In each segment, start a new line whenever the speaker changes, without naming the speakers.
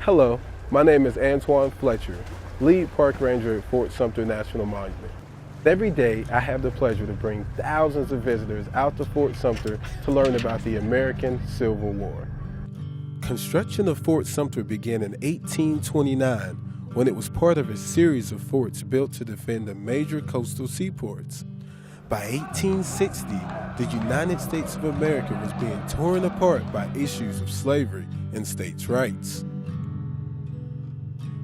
Hello, my name is Antoine Fletcher, lead park ranger at Fort Sumter National Monument. Every day, I have the pleasure to bring thousands of visitors out to Fort Sumter to learn about the American Civil War. Construction of Fort Sumter began in 1829 when it was part of a series of forts built to defend the major coastal seaports. By 1860, the United States of America was being torn apart by issues of slavery and states' rights.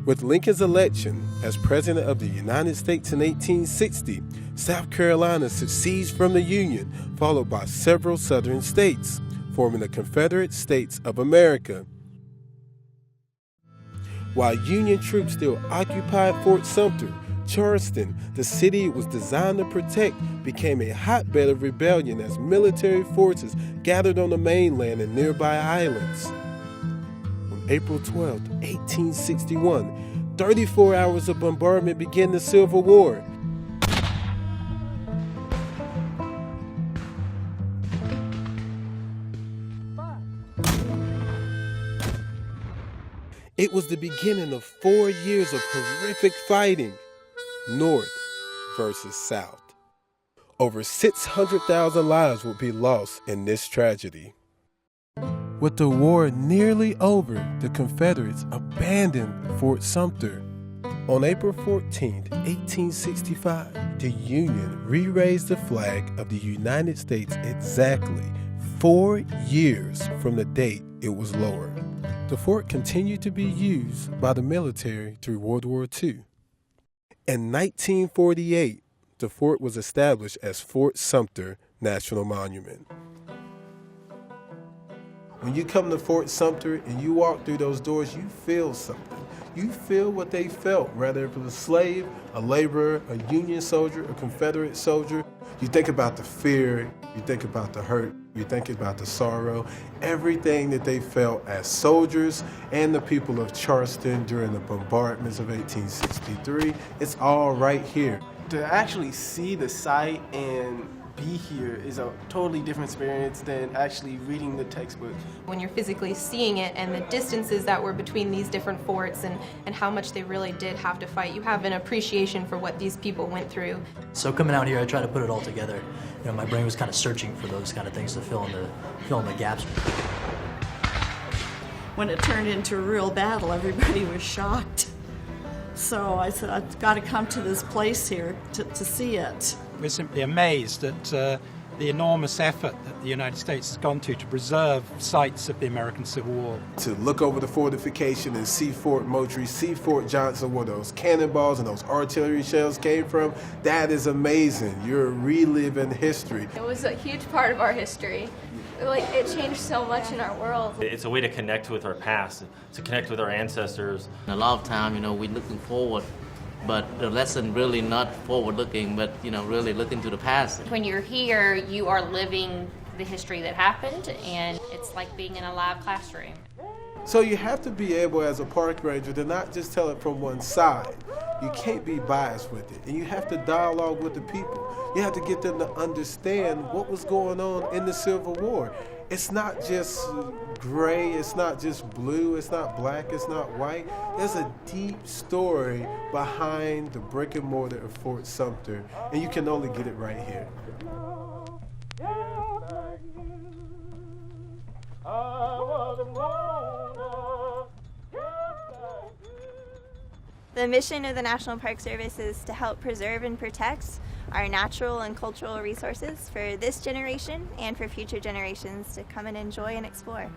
With Lincoln's election as President of the United States in 1860, South Carolina secedes from the Union, followed by several southern states, forming the Confederate States of America. While Union troops still occupied Fort Sumter, Charleston, the city it was designed to protect, became a hotbed of rebellion as military forces gathered on the mainland and nearby islands. On April 12, 1861, 34 hours of bombardment began the Civil War. It was the beginning of 4 years of horrific fighting, North versus South. Over 600,000 lives would be lost in this tragedy. With the war nearly over, the Confederates abandoned Fort Sumter. On April 14, 1865, the Union re-raised the flag of the United States exactly 4 years from the date it was lowered. The fort continued to be used by the military through World War II. In 1948, the fort was established as Fort Sumter National Monument. When you come to Fort Sumter and you walk through those doors, you feel something. You feel what they felt, whether it was a slave, a laborer, a Union soldier, a Confederate soldier. You think about the fear, you think about the hurt, you think about the sorrow, everything that they felt as soldiers and the people of Charleston during the bombardments of 1863. It's all right here.
To actually see the site and be here is a totally different experience than actually reading the textbook.
When you're physically seeing it and the distances that were between these different forts and how much they really did have to fight, you have an appreciation for what these people went through.
So coming out here, I tried to put it all together. You know, my brain was kind of searching for those kind of things to fill in the gaps.
When it turned into a real battle, everybody was shocked. So I said, I've got to come to this place here to see it.
We're simply amazed at the enormous effort that the United States has gone to preserve sites of the American Civil War.
To look over the fortification and see Fort Multrie, see Fort Johnson, where those cannonballs and those artillery shells came from, that is amazing. You're reliving history.
It was a huge part of our history. It changed so much in our world.
It's a way to connect with our past, to connect with our ancestors.
A lot of time, we're looking forward, but the lesson really not forward-looking, but, really looking to the past.
When you're here, you are living the history that happened, and it's like being in a live classroom.
So you have to be able, as a park ranger, to not just tell it from one side. You can't be biased with it, and you have to dialogue with the people. You have to get them to understand what was going on in the Civil War. It's not just gray, it's not just blue, it's not black, it's not white. There's a deep story behind the brick and mortar of Fort Sumter, and you can only get it right here.
The mission of the National Park service is to help preserve and protect our natural and cultural resources for this generation and for future generations to come and enjoy and explore.